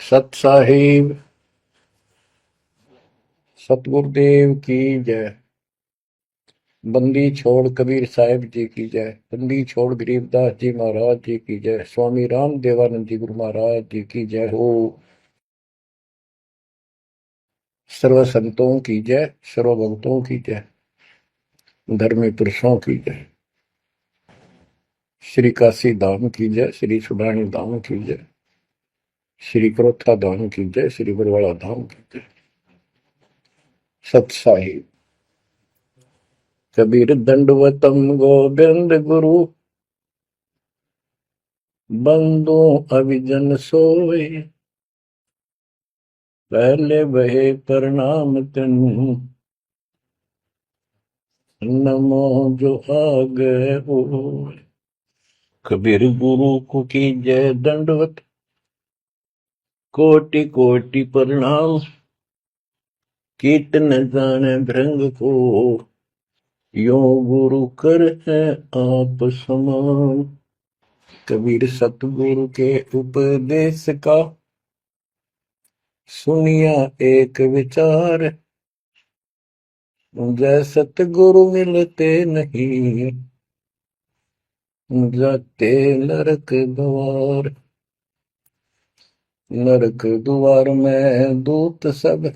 सत साहिब सतगुरुदेव की जय। बंदी छोड़ कबीर साहिब जी की जय। बंदी छोड़ गरीबदास जी महाराज जी की जय। स्वामी राम देवानंद जी गुरु महाराज जी की जय हो। सर्व संतों की जय, सर्व भक्तों की जय, धर्मी पुरुषों की जय। श्री काशी धाम की जय, श्री सुडानी धाम की जय, श्री क्रोथा धाम की जय, श्री बरवाड़ा धाम की जय। सत साहिब कबीर दंडवतम गोविंद गुरु, बंदो अभिजन सोए, पहले बहे प्रणाम तन, नमो जो आगे हो। कबीर गुरु को की जय दंडवत, कोटि कोटि प्रणाम, कीर्तन जाने भृंग को, यो गुरु कर है आप समान। कबीर सतगुरु के उपदेश का सुनिया एक विचार, जय सतगुरु मिलते नहीं, जाते नरक द्वार। नरक द्वार में दूत सब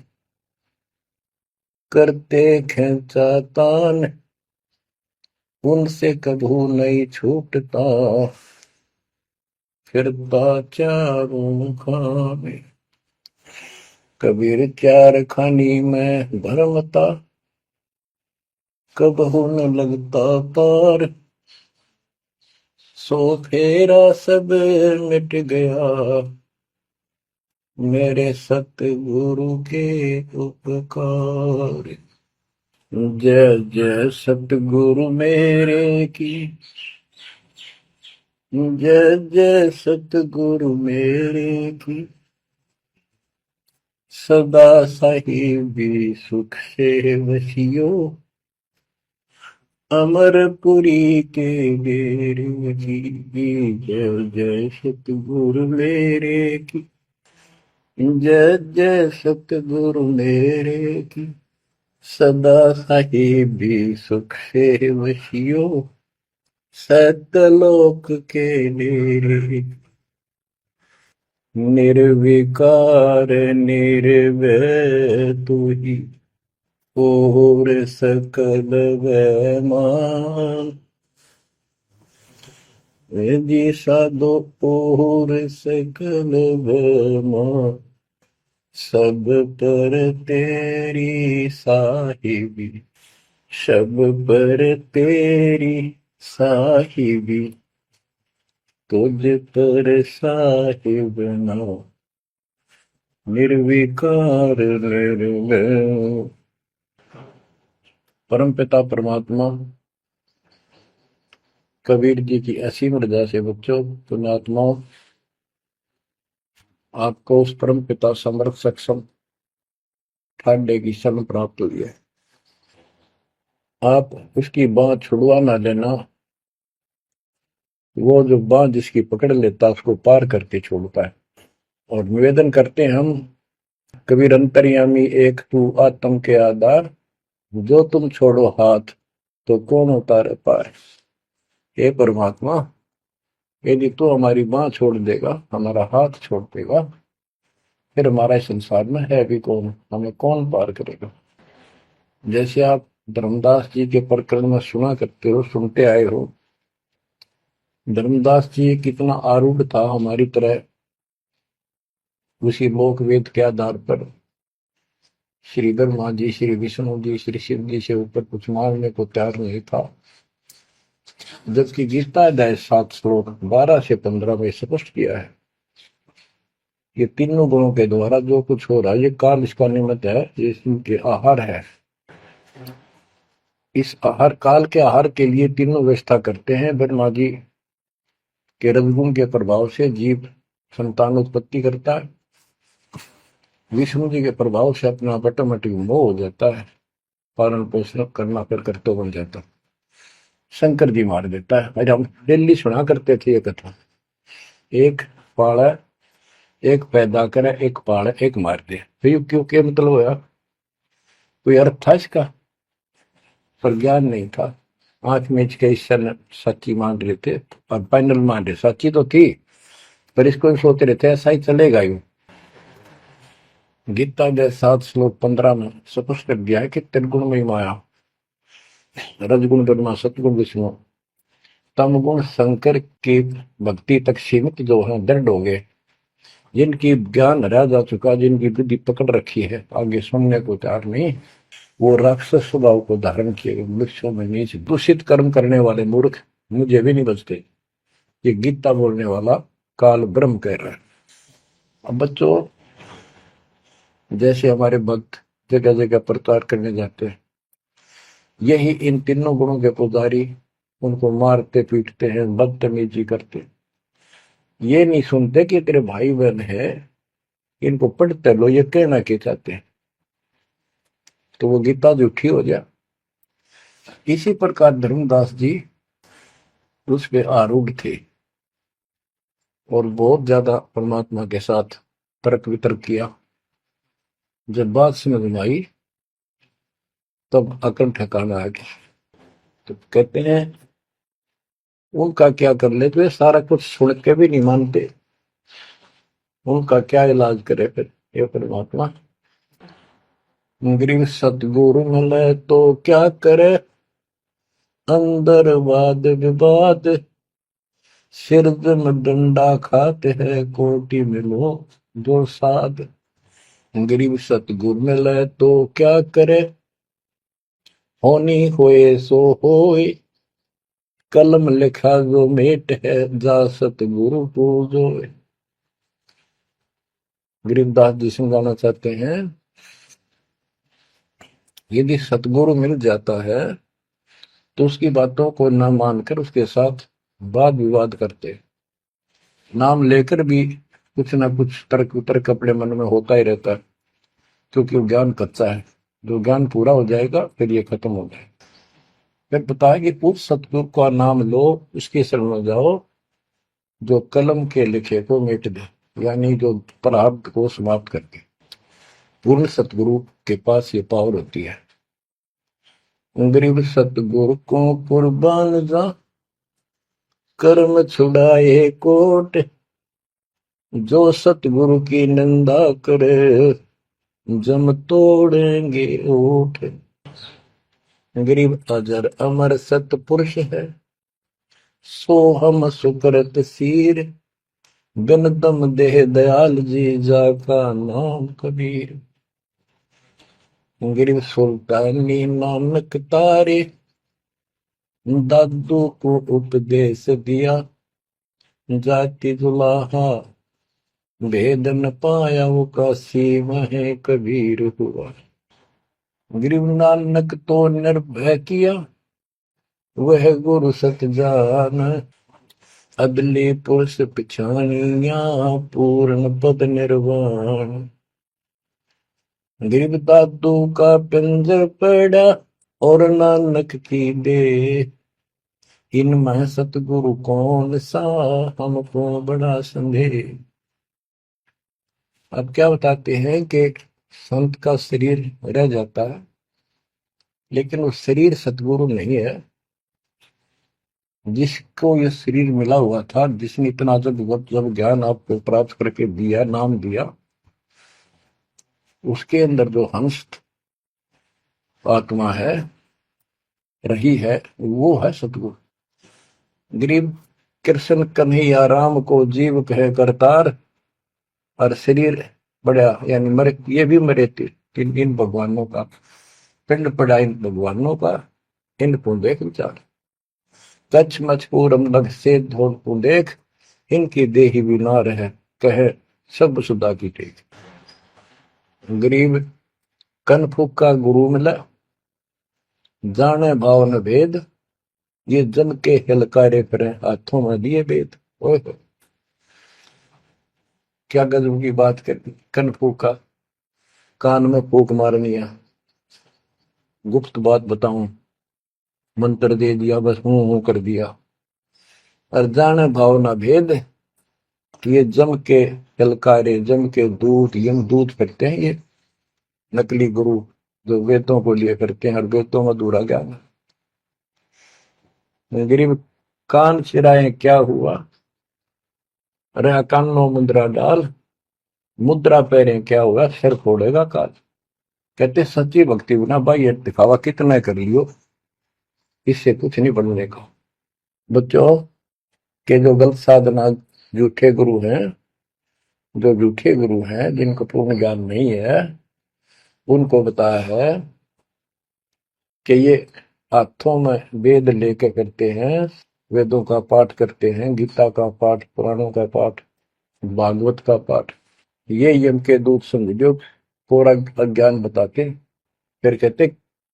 करते खेचा तान, उनसे कभू नहीं छूटता, फिरता चारों खाने। कबीर चार खानी में भरमता, कबहू न लगता पार, सो फेरा सब मिट गया, मेरे सतगुरु के उपकार। जय जय सतगुरु मेरे की, जय जय सतगुरु मेरे की, सदा साहिबी सुख से वसियो, अमरपुरी के डेरे की। जय जय सतगुरु मेरे की, जय जय सतगुरु मेरे की, सदा साहिबी सुख से वसियो, सतलोक के डेरे। निर्विकार निर्भय तू ही, और सकल वैमान, जी साधो और सकल वैमान, सब पर तेरी साहिबी, सब पर तेरी साहिबी, तुझ पर साहिब ना, निर्विकार निर्भय। परमपिता परमात्मा कबीर जी की असीम रजा से बच्चों, पुण्यात्माओं, आपको उस परम पिता समर्थ सक्षम ठाडे की शरण प्राप्त हुई है। आप उसकी बांह छुड़वा ना लेना, वो जो बांह जिसकी पकड़ लेता उसको पार करके छोड़ता है। और निवेदन करते हैं हम, कबीर अंतर्यामी एक तू आत्म के आधार, जो तुम छोड़ो हाथ तो कौन उतारे पार। हे परमात्मा, यदि तू हमारी बांह छोड़ देगा, हमारा हाथ छोड़ देगा, फिर हमारा इस संसार में है भी कौन, हमें कौन पार करेगा। जैसे आप धर्मदास जी के प्रकरण में सुना करते हो, सुनते आए हो, धर्मदास जी कितना आरूढ़ था हमारी तरह, उसी लोक वेद के आधार पर श्री ब्रह्मा जी, श्री विष्णु जी, श्री शिव जी से ऊपर कुछ मांगने को तैयार नहीं था। जबकि गीता अध्याय 7 श्लोक 12 से 15 में स्पष्ट किया है, ये तीनों गुणों के द्वारा जो कुछ हो रहा है, ये काल इसका निमित्त है, ये इनके आहार है। इस आहार, काल के आहार के लिए तीनों व्यवस्था करते हैं। ब्रह्मा जी के रजगुण के प्रभाव से जीव संतान उत्पत्ति करता है, विष्णु जी के प्रभाव से अपना ऑटोमेटिक मोह हो जाता है, पालन पोषण करना फिर कर्तव्य बन जाता है, शंकर जी मार देता है। अरे हम डेली सुना करते थे ये कथा। एक पाड़ा एक पैदा करे, एक पाले, एक मार दे। फिर क्यों, क्या मतलब होया? कोई अर्थ था इसका? पर ज्ञान नहीं था। आंख मीच के ईश्वर ने सच्ची मान रहे थे और फाइनल मान रहे, सच्ची तो थी पर इसको भी सोच रहे थे ऐसा ही चलेगा यूं। गीता के 7 श्लोक 15 में स्पष्ट कर दिया है कि त्रिगुण में माया, रजगुण ब्रह्मा, सतगुण विष्णु, तम गुण शंकर की भक्ति तक सीमित जो है दृढ़ हो गए, जिनकी ज्ञान रह जा चुका, जिनकी बुद्धि पकड़ रखी है, आगे सुनने को तैयार नहीं, वो राक्षस स्वभाव को धारण किए वृक्षों में नीचे दूषित कर्म करने वाले मूर्ख मुझे भी नहीं बचते। ये गीता बोलने वाला काल ब्रह्म कह रहा है। अब बच्चों, जैसे हमारे भक्त जगह जगह प्रचार करने जाते हैं, यही इन तीनों गुणों के पुजारी उनको मारते पीटते हैं, बदतमीजी करते, ये नहीं सुनते कि तेरे भाई बहन है, इनको पढ़ते लो, ये कहना के चाहते हैं, तो वो गीता झूठी हो जाए। इसी प्रकार धर्मदास जी उस पे आरूढ़ थे और बहुत ज्यादा परमात्मा के साथ तर्क वितर्क किया। जब बात समझ में आई तब अकल ठिकाना आ गया। तो कहते हैं उनका क्या कर ले, तो ये सारा कुछ सुन के भी नहीं मानते, उनका क्या इलाज करे फिर ये परमात्मा? गरीब सतगुरु मिले तो क्या करे, अंदर वाद विवाद, सिर में डंडा खाते हैं, कोटि मिलो जो साध। गरीब सतगुरु मिले तो क्या करे, होनी होए सो होए, कलम लिखा जो मेट है, जा सतगुरु पूजो। गरीबदास जी समझाना चाहते हैं, यदि सतगुरु मिल जाता है तो उसकी बातों को न मानकर उसके साथ वाद विवाद करते, नाम लेकर भी कुछ ना कुछ तर्क वितर्क अपने मन में होता ही रहता है, क्योंकि वो ज्ञान कच्चा है। जो ज्ञान पूरा हो जाएगा फिर ये खत्म हो जाएगा। फिर बताया कि उस सतगुरु का नाम लो, उसके शरण में जाओ जो कलम के लिखे को मिट दे, यानी जो प्रारब्ध को समाप्त करके। पूर्ण सतगुरु के पास ये पावर होती है। गरीब सतगुरु को कुर्बान जा, कर्म छुड़ाए कोट, जो सतगुरु की निंदा करे, जम तोड़ेंगे ओठ। गरीब अजर अमर सतपुरुष है, सो हम सुकृत सीर, गनदम देह दयाल जी, जाका नाम कबीर। गरीब सुल्तानी नानक तारे, दादू को उपदेश दिया, जाति जुलाहा भेद न पाया, वो काशी में कबीर हुआ। गरीब नानक तो निर्भय किया, वह गुरु सत जान, अदले पुरुष पिछानिया, पूर्ण पद निर्वाण। गरीब दादू का पिंजर पड़ा, और नानक की दे, इनमें सतगुरु कौन सा, हमको बड़ा संदेह। अब क्या बताते हैं कि संत का शरीर रह जाता है, लेकिन वो शरीर सतगुरु नहीं है। जिसको ये शरीर मिला हुआ था, जिसने इतना जब ज्ञान आपको प्राप्त करके दिया, नाम दिया, उसके अंदर जो हंस आत्मा है, रही है, वो है सतगुरु। गरीब कृष्ण कन्हैया राम को जीव कहे करतार, और शरीर बड़ा, यानी मरे, ये भी मरे थे इन भगवानों का, पिंड पड़ा इन भगवानों का, इनको देख विचार, कच्छ मच पूरम लग से धोल को देख, इनकी देही बिना रहे, कहे सब सुधा की टेक। गरीब कनफुक का गुरु मिला, जाने भाव न भेद, ये जन के हिलकारे फिरे, हाथों में दिए वेद। ओए क्या गजब की बात कर दी। कनफूक का कान में फूक मारनी है, गुप्त बात बताऊं, मंत्र दे दिया, बस हूं कर दिया। और जाने भाव ना भेद, कि ये जम के ललकारे, जम के दूत, यम दूत करते हैं ये नकली गुरु जो वेदों को लिए करते हैं और वेदों में अधूरा ज्ञान। गरीब कान चिराए क्या हुआ, रहा कानों मुद्रा डाल, मुद्रा पहरे क्या हुआ, सिर फोड़ेगा काल। कहते सच्ची भक्ति बिना भाई ये दिखावा कितना कर लियो, इससे कुछ नहीं बनने का। बच्चों के जो गलत साधना, झूठे गुरु हैं, जो झूठे गुरु हैं जिनको पूर्ण ज्ञान नहीं है, उनको बताया है कि ये हाथों में वेद लेके करते हैं, वेदों का पाठ करते हैं, गीता का पाठ, पुराणों का पाठ, भागवत का पाठ। ये यम के दूत समझो पूरा अज्ञान बता के फिर कहते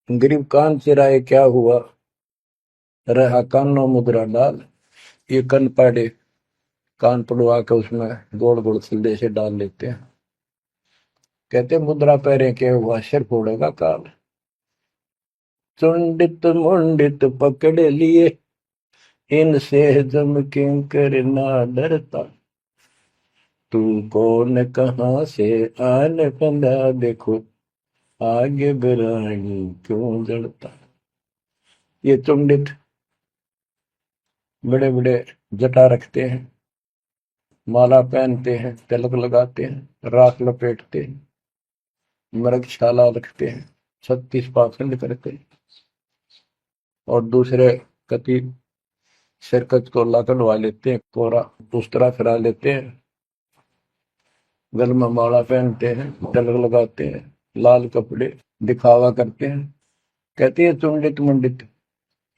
गरीब कान चिराए क्या हुआ, रहा कानों मुद्रा डाल। ये कन पाड़े कान पड़वा के उसमें गोड़ गोड़ सिल्ले से डाल लेते हैं। कहते मुद्रा पैरे के हुआ, सिर फोड़ेगा काल। चुंडित मुंडित पकड़ लिए, इनसे जम किंकर ना डरता। तू कौन कहाँ से आने बंदा, देखो आगे बिरानी क्यों जड़ता। ये चुंडित बड़े बड़े जटा रखते हैं, माला पहनते हैं, तिलक लगाते हैं, राख लपेटते हैं, मृगशाला रखते हैं, 36 पाखंड करते हैं, और दूसरे कति शिरकत को ला कटवा लेते हैं, कोरा दूसरा फिरा लेते हैं, गल में माला पहनते हैं, तिलक लगाते हैं, लाल कपड़े दिखावा करते हैं। कहते हैं चुंडित मुंडित,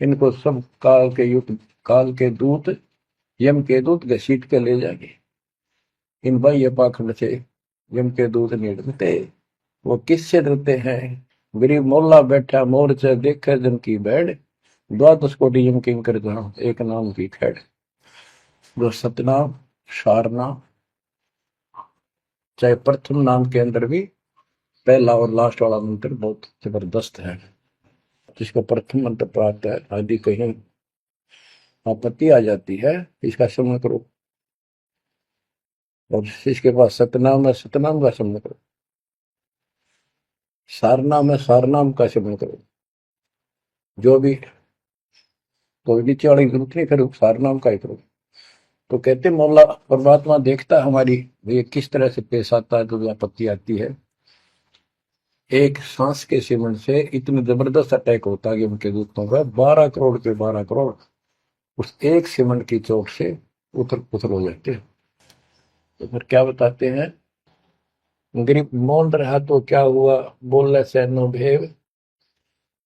इनको सब काल के युग, काल के दूत, यम के दूत घसीट के ले जाएंगे। इन बाह्य पाखंड से यम के दूत नहीं डरते। वो किससे डरते हैं, गरीब मोल्ला बैठा मोर्चा देखे जन की बैठ, द्वादश कोटि यम किंकर जहां एक नाम की खैड़। जो सतनाम, सारनाम, चाहे प्रथम नाम के अंदर भी पहला और लास्ट वाला मंत्र बहुत जबरदस्त है। जिसको प्रथम मंत्र प्राप्त है, आदि कहीं आपत्ति आ जाती है, इसका श्रवण करो। और जिसके पास सतनाम है, सतनाम का श्रवण करो। सारनाम है, सारनाम का श्रवण करो। जो भी कोई नीचे वाली जरूरत नहीं, फिर सारनाम का ही करो। तो कहते मौला परमात्मा देखता है हमारी ये किस तरह से पेश आता है, जो आपत्ति आती है। एक सांस के सेवन से इतने जबरदस्त अटैक होता है कि उनके दूतों का 12 करोड़ के 12 करोड़ उस एक सेवन की चोट से उथल पुथल हो जाते हैं। तो फिर क्या बताते हैं, गरीब मौन रहा तो क्या हुआ, बोले सैनो भेव,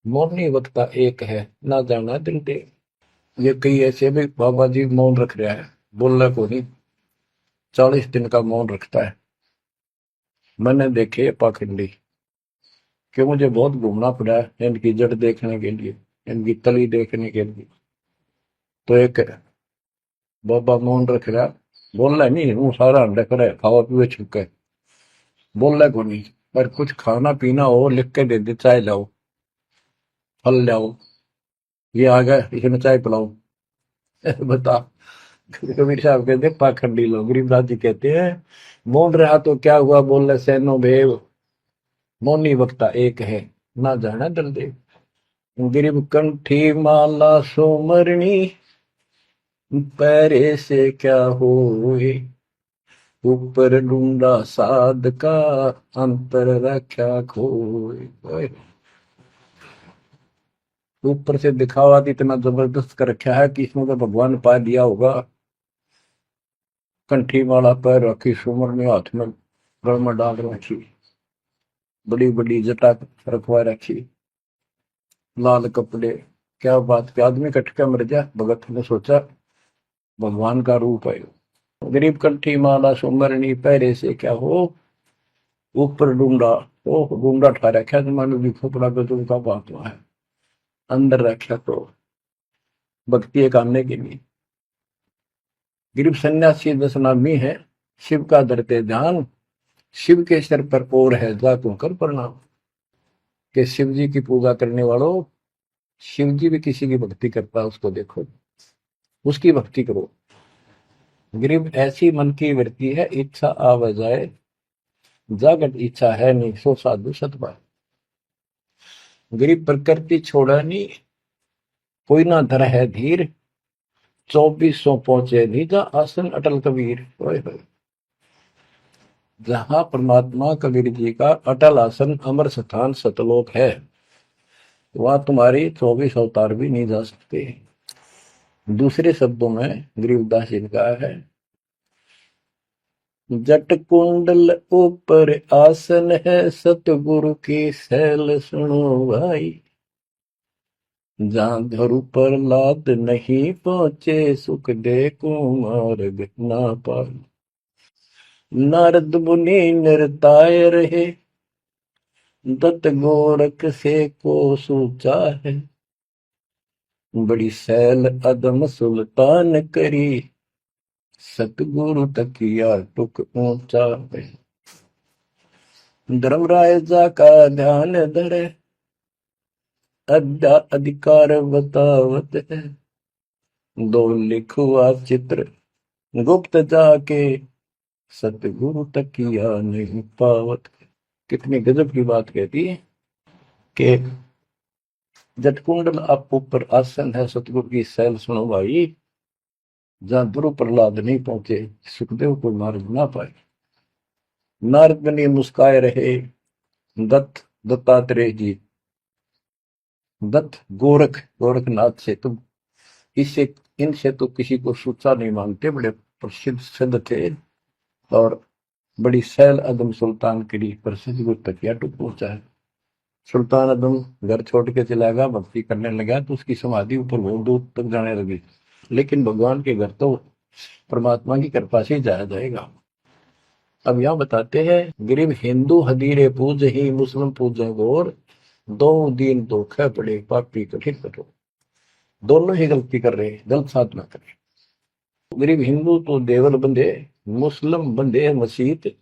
मौनी वक्ता एक है, ना जाना दिल देव। ये कई ऐसे भी बाबा जी मौन रख रहा है, बोलने को नहीं, 40 दिन का मौन रखता है। मैंने देखे पाखंडी कि मुझे बहुत घूमना पड़ा है इनकी जड़ देखने के लिए, इनकी तली देखने के लिए। तो एक बाबा मौन रख रहा, बोल रहा नहीं, वो सारा अंडा करे खावा पीवे छुके, बोल रहा को नहीं, पर कुछ खाना पीना हो लिख के दे दे, चाय लाओ, फल लाओ, ये आ गया इसमें चाय पिलाओ। बता। कबीर साहब कहते पाखंडी लोग, गरीबदास जी कहते हैं मौन रहा तो क्या हुआ, बोल रहे सैनो भेव, मौनी वक्ता एक है, ना जाना दल देव। गरीब कंठी माला सोमरणी, पैरे से क्या होए, ऊपर ढूंढा साध का, अंतर रख्या खोए। ऊपर से दिखावा तो इतना जबरदस्त कर रखा है कि इसमें तो भगवान पा दिया होगा। कंठी माला पैर रखी, सुमर में हाथ में गल में डाल रखी, बड़ी बड़ी जटा रखवा रखी, लाल कपड़े। क्या बात के आदमी कट के मर जा, भगत ने सोचा भगवान का रूप है। गरीब कंठी माला सुमरनी, पैरे से क्या हो, ऊपर डूंडा, ओ डूंडा ठा रखा तो मानो भी खोपड़ा गजब का बात है, अंदर रखा तो भक्ति करने के लिए। गरीब सन्यासी दशनामी है, शिव का धरते ध्यान, शिव के सिर पर और है जातों कर प्रणाम। कि शिव जी की पूजा करने वालों, शिव जी भी किसी की भक्ति करता है, उसको देखो, उसकी भक्ति करो। गरीब ऐसी मन की वृत्ति है, इच्छा आव जाए, जागट इच्छा है नहीं, सो साधु सतपाए। गरीब प्रकृति छोड़ा नहीं, कोई ना धर है धीर, 2400 पहुंचे नीजा, आसन अटल कबीर। ओए होए। जहां परमात्मा कबीर जी का अटल आसन अमर स्थान सतलोक है, वहां तुम्हारी 24 अवतार भी नहीं जा सकते। दूसरे शब्दों में गरीबदास जी ने कहा है, जट कुंडल ऊपर आसन है, सतगुरु की सैल सुनो भाई। जहां धरु पर लाद नहीं पहुंचे, सुख दे को मार्ग ना पाए। नारद मुनि निरताय रहे, दत्त गोरख से को सूचा है। बड़ी सैल अदम सुल्तान करी, सतगुरु तकिया टुक ऊंचा है। धर्मराजा का ध्यान धरे, अधिकार बतावत है। दो लिखुआ चित्र गुप्त जाके, सतगुरु तकिया नहीं पावत। कितनी गजब की बात कहती है कि जटकुंडल आप ऊपर आसन है, सतगुरु की सैल सुनो भाई। जहां ध्रुव प्रहलाद नहीं पहुंचे, सुखदेव को मार्ग ना पाए। नारद मुनि मुस्काए रहे, दत्तात्रेय जी, दत्त गोरख गोरखनाथ से तुम इससे इनसे तो किसी को सूचा नहीं मानते, बड़े प्रसिद्ध सिद्ध थे। और बड़ी सैल अदम सुल्तान करी, पर सतगुरु तकिया टुक पहुंचा है। सुल्तान अदम घर छोड़ के चला गया, भक्ति करने लगा, तो उसकी समाधि ऊपर बहुत दूर तक जाने लगी। लेकिन भगवान के घर तो परमात्मा की कृपा से ही जाया जाएगा। अब यहां बताते हैं, गरीब हिंदू हदीरे पूज ही, मुस्लिम पूजे गौर, दो दीन धोखे पड़े, पापी कठिन कठोर। दोनों ही गलती कर रहे हैं, गलत साधना कर रहे हैं। गरीब हिंदू तो देवल बंधे, मुस्लिम बंधे मसीत,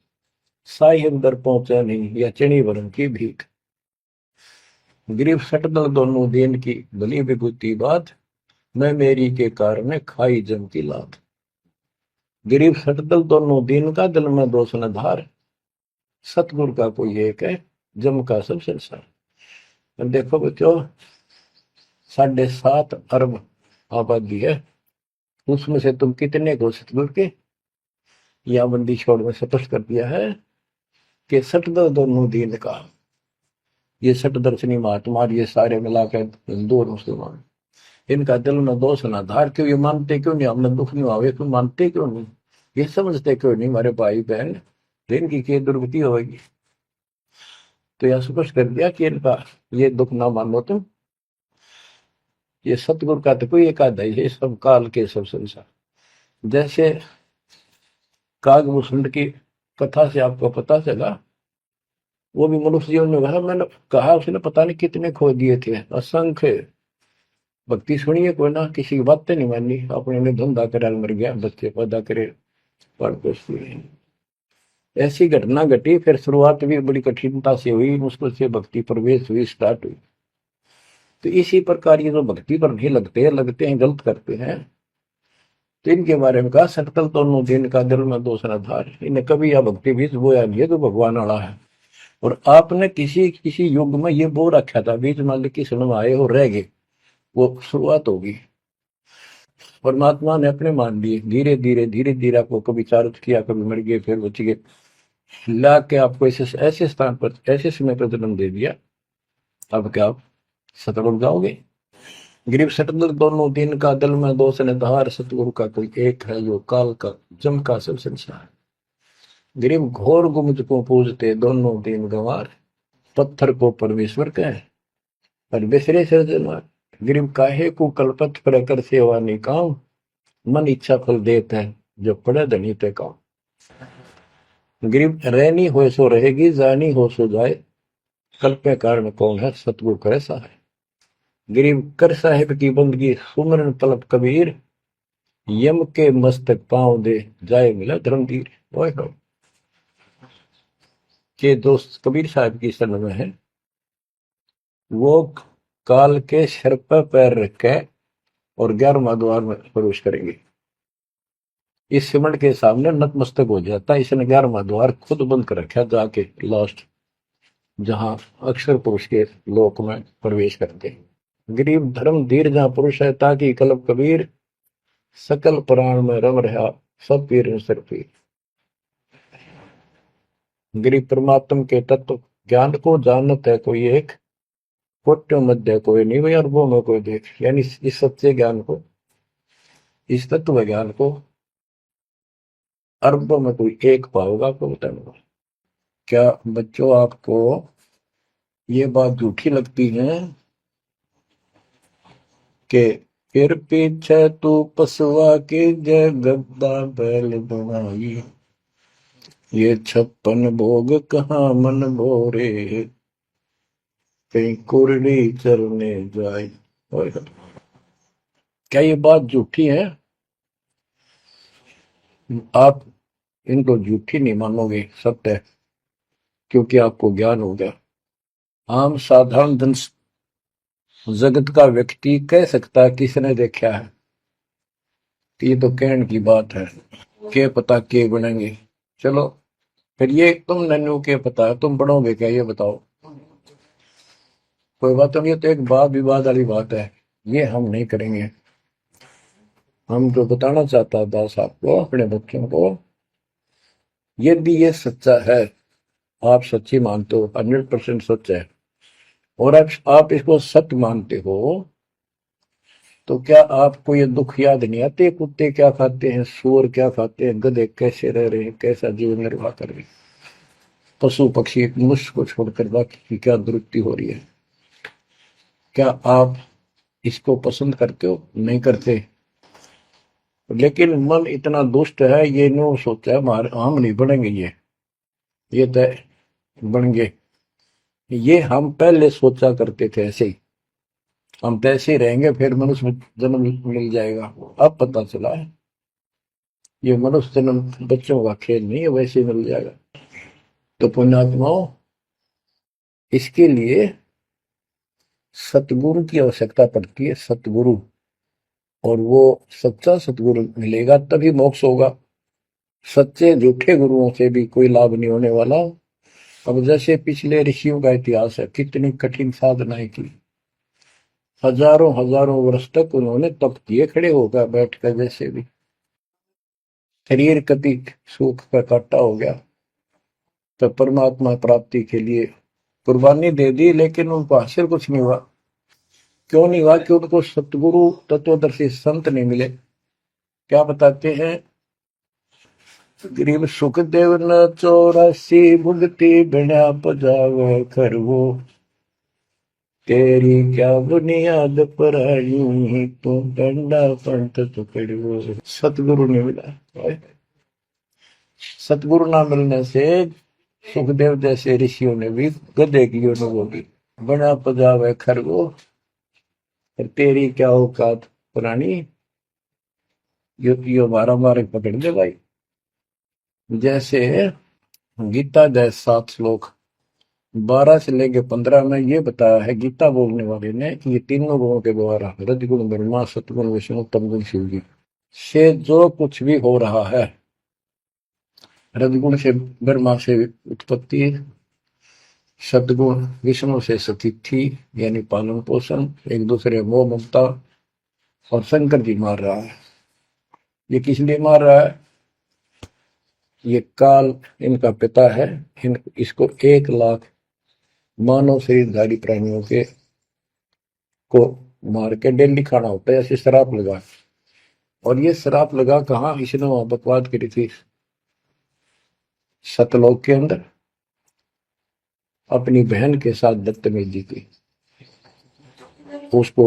साई अंदर पहुंचा नहीं, या चणी वरण की भीख। गरीब सटदल दोनों दीन की, भली विभूति बात, मैं मेरी के कारण खाई जम की लात। गरीब सटदल दोनों दीन का, दिल में दोष न धार, सतगुरु का कोई एक है, जम का सब संसार। देखो बच्चों, 7.5 अरब आबादी है, उसमें से तुम कितने को सतगुरु के या बंदी छोड़ में स्पष्ट कर दिया है कि सटदल दोनों दीन का। ये सटदर्शनी महात्मा, ये सारे मिलाकर हिंदू और मुसलमान, इनका दिल में दोष ना धार। क्यों ये मानते क्यों नहीं, हमने दुख नहीं आवे, क्यों मानते क्यों नहीं, ये समझते क्यों नहीं हमारे भाई बहन, इनकी क्या दुर्गति होगी। तो यह स्पष्ट कर दिया कि इनका ये दुख ना मानो तुम, ये सतगुरु का तो कोई एक आधा ही, सब काल के सब संसार। जैसे कागभूषण की कथा से आपको पता चला, वो भी मनुष्य जीवन में भरा, मैंने कहा उसने पता नहीं कितने खो दिए थे, असंख्य। भक्ति सुनिए, कोई ना किसी की बातें नहीं मानी, अपने ने धंधा करा मर गया, बच्चे पैदा करे, पर कुछ नहीं। ऐसी घटना घटी, फिर शुरुआत भी बड़ी कठिनता से हुई, मुश्किल से भक्ति प्रवेश हुई, स्टार्ट हुई। तो इसी प्रकार ये जो भक्ति पर नहीं लगते हैं गलत करते हैं, तो इनके बारे में कहा, सकल दोनों दिन का दिल में दोष न धार। इन्हें कभी यह भक्ति बीज बोया नहीं है तो भगवान वाला है। और आपने किसी किसी युग में ये बो रखा था, बीच मान की सुन आए और रह गए, वो शुरुआत होगी। परमात्मा ने अपने मान लिए, धीरे धीरे धीरे धीरे आपको कभी चारित किया, कभी मर गए, फिर बच गए, ला के आपको ऐसे ऐसे स्थान पर, ऐसे समय पर जन्म दे दिया। अब क्या आप सतल हो जाओगे। गरीब सटदल दोनों दिन का, दिल में दोष ने धार, सतगुरु का कोई एक है, जो काल का जम का सब संसार। गरीब घोर गुमज को पूजते, दोनों दिन गंवार, पत्थर को परमेश्वर कहे, पर बिसरे सृजनहार। गरीब काहे को कलपत पर कर सेवा नहीं काम, मन इच्छा फल देता है, जो पड़े धनी ते काम। गरीब रहनी हो सो रहेगी, जानी हो सो जाए, कल्पे कारण कौन है, सतगुरु करे सहाय। गरीब कर साहिब की बंदगी, सुमरन तलब कबीर, यम के मस्तक पांव दे, जाए मिला धर्मवीर। ओए हो, के दोस्त कबीर साहब की शरण में है, वो काल के सिर पर पैर रख के और 11वां द्वार में प्रवेश करेंगे। इस सिमट के सामने नतमस्तक हो जाता है। इसने 11वां द्वार खुद बंद कर रखा जाके लास्ट, जहां अक्षर पुरुष के लोक में प्रवेश करते हैं। गरीब धर्म धीर जहां पुरुष है, ताकि कल्प कबीर सकल प्राण में रम रहा, सब पीर सर पीर। गरीब परमात्म के तत्व ज्ञान को जानत है कोई एक, कोट्यों मध्य कोई नहीं, भाई अरबों में कोई देख। यानी इस सच्चे ज्ञान को, इस तत्व ज्ञान को अरबों में कोई एक पाओगा, आपको बताऊंगा। क्या बच्चों आपको ये बात झूठी लगती है कि फिर पीछे तू पसुआ की जय गद्दा बैल बनाई, ये 56 भोग कहाँ मन भोरे, कहीं कुरली चरने जाए। क्या ये बात झूठी है? आप इनको झूठी नहीं मानोगे, सत्य है, क्योंकि आपको ज्ञान हो गया। आम साधारण जन जगत का व्यक्ति कह सकता है किसने देखा है, ये तो कहने की बात है, के पता के बनेंगे। चलो फिर ये तुम नन्नू के पता है, तुम बनोगे क्या, ये बताओ। कोई बात नहीं, तो एक वाद विवाद वाली बात है, ये हम नहीं करेंगे। हम जो बताना चाहता है दास आपको, अपने बच्चों को, यदि ये सच्चा है, आप सच्ची मानते हो, 100% सच है, और आप इसको सत्य मानते हो, तो क्या आपको ये दुख याद नहीं आते? कुत्ते क्या खाते हैं, सूअर क्या खाते हैं, गधे कैसे रह रहे हैं, कैसा जीवन निर्वाह कर रहे हैं, पशु पक्षी मनुष्य को छोड़कर बाकी की क्या दुरुक्ति हो रही है। क्या आप इसको पसंद करते हो? नहीं करते। लेकिन मन इतना दुष्ट है, ये नो सोचा है हमारे हम नहीं बढ़ेंगे, ये तय बन गए। ये हम पहले सोचा करते थे ऐसे ही, हम तो ऐसे ही रहेंगे, फिर मनुष्य जन्म मिल जाएगा। अब पता चला है ये मनुष्य जन्म बच्चों का खेल नहीं है, वैसे ही मिल जाएगा। तो पुण्यात्माओं, इसके लिए सतगुरु की आवश्यकता पड़ती है, सतगुरु। और वो सच्चा सतगुरु मिलेगा तभी मोक्ष होगा। सच्चे झूठे गुरुओं से भी कोई लाभ नहीं होने वाला। अब जैसे पिछले ऋषियों का इतिहास है, कितनी कठिन साधनाएं की, हजारों हजारों वर्ष तक उन्होंने तप किए, खड़े होकर बैठकर, जैसे भी शरीर कभी सूख कर काटा हो गया, तो परमात्मा प्राप्ति के लिए कुर्बानी दे दी, लेकिन उनको हासिल कुछ नहीं हुआ। क्यों नहीं हुआ? कि उनको सतगुरु तत्वदर्शी संत नहीं मिले। क्या बताते हैं? गरीब सुखदेव न 84 भुगती बिना पजावे खरगो, तेरी क्या बुनियाद पर आई, तू डंडा पंथ पकड़ो। सतगुरु नहीं मिला। सतगुरु ना मिलने से सुखदेव जैसे ऋषियों ने भी गधे की अनुभव की, बना पजावे खरगो, तेरी क्या औकात पुरानी, यो मारा मारे पकड़ दे भाई। जैसे गीता जैसे 7 श्लोक 12 से लेके 15 में ये बताया है गीता बोलने वाले ने कि ये तीनों गुणों के द्वारा, रजगुण ब्रह्मा, सतगुण विष्णु, तमगुण शिव जी से जो कुछ भी हो रहा है, रजगुण से ब्रह्मा से उत्पत्ति, सतगुण विष्णु से स्थिति यानी पालन पोषण, एक दूसरे मोह ममता, और शंकर जी मार रहा है। ये किस लिए मार रहा है? ये काल इनका पिता है। इसको 1 लाख मानव शरीरधारी प्राणियों के को मार के डेली खाना होता है, ऐसे शराब लगा। और ये शराब लगा कहाँ? इसने वहां बकवाद करी थी सतलोक के अंदर, अपनी बहन के साथ बदतमीजी की। उसको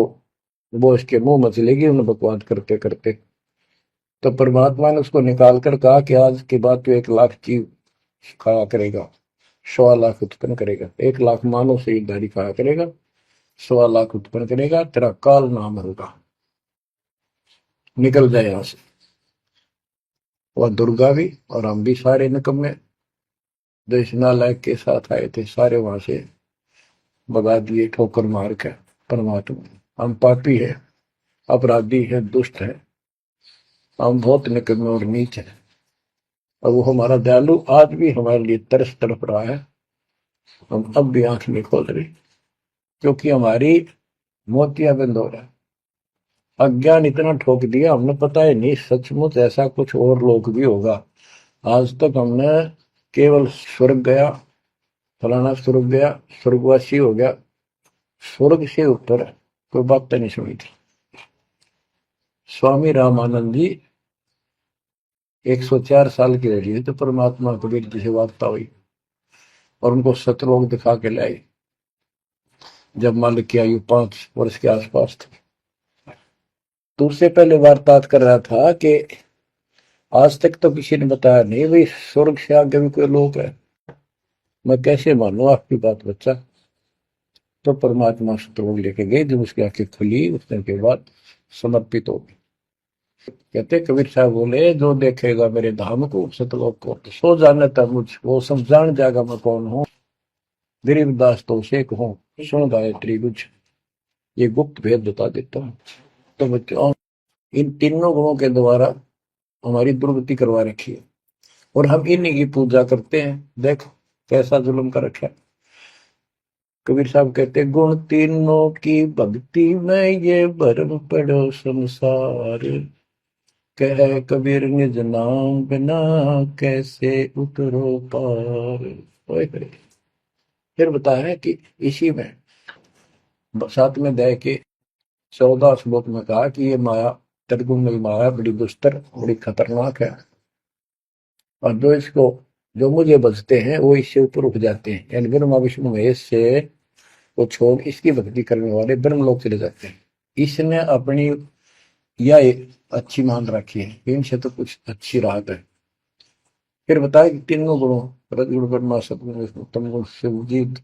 वो इसके मुंह में चलेगी उन्हें बकवाद करते करते। तो परमात्मा ने उसको निकाल कर कहा कि आज के बाद तो 1 लाख जीव खाया करेगा, 1.25 लाख उत्पन्न करेगा, 1 लाख मानव शरीरधारी खाया करेगा, 1.25 लाख उत्पन्न करेगा, तेरा काल नाम होगा, निकल जाए यहां से। और दुर्गा भी और हम भी सारे निकम्मे जो इस नालायक के साथ आए थे, सारे वहां से भगा दिए ठोकर मार के। परमात्मा, हम पापी है, अपराधी है, दुष्ट है, हम बहुत निकम्मे और नीच है। और वो हमारा दयालु आज भी हमारे लिए तरस तड़प रहा है। हम अब भी आंख नहीं खोल रहे, क्योंकि हमारी मोतियाबिंद हो रहा है। अज्ञान इतना ठोक दिया, हमने पता ही नहीं सचमुच ऐसा कुछ और लोग भी होगा। आज तक हमने केवल स्वर्ग गया, फलाना स्वर्ग गया, स्वर्गवासी हो गया, स्वर्ग से ऊपर कोई बात नहीं सुनी थी। स्वामी रामानंद जी 104 साल की रही तो परमात्मा कबीर जी से वार्ता हुई और उनको सतलोक दिखा के लाई, जब मालिक की आयु 5 वर्ष के आसपास थी। तो उससे पहले वार्तालाप कर रहा था कि आज तक तो किसी ने बताया नहीं भाई स्वर्ग से आगे भी कोई लोग है, मैं कैसे मानूं आपकी बात बच्चा। तो परमात्मा सतलोक लेके गए, जब उसकी आंखें खुली उस दिन के बाद समर्पित हो गई। कहते कबीर साहब बोले, जो देखेगा मेरे धाम को सतलोक को तो सो जाने तक मुझ वो सब जान जाएगा मैं कौन हूँ। गरीबदास तो उसे कहूँ सुन गायत्री बुझ, ये गुप्त भेद बता देता हूँ। तो बच्चों इन तीनों गुणों के द्वारा हमारी दुर्गति करवा रखी है और हम इन्हीं की पूजा करते हैं। देख कैसा जुल्म कर रखा है। कबीर साहब कहते गुण तीनों की भक्ति में ये भरम पड़ो संसार, कह कबीर निज नाम बिना कैसे उतरो पार। ओए होए। फिर बताया है कि इसी में 7वें अध्याय के 14 श्लोक में कहा कि ये माया त्रिगुण माया बड़ी दुस्तर बड़ी खतरनाक है, और जो मुझे बचते हैं वो इससे ऊपर उठ जाते हैं, यानी ब्रह्मा विष्णु महेश से वो छोड़ इसकी भक्ति करने वाले ब्रह्म लोक चले जाते हैं। इसने अपनी यह अच्छी मान रखी है, इनसे तो कुछ अच्छी राहत है। फिर बताया कि तीनों गुणों रजगुण ब्रह्मा सतगुण उत्तम गुण शिवजीत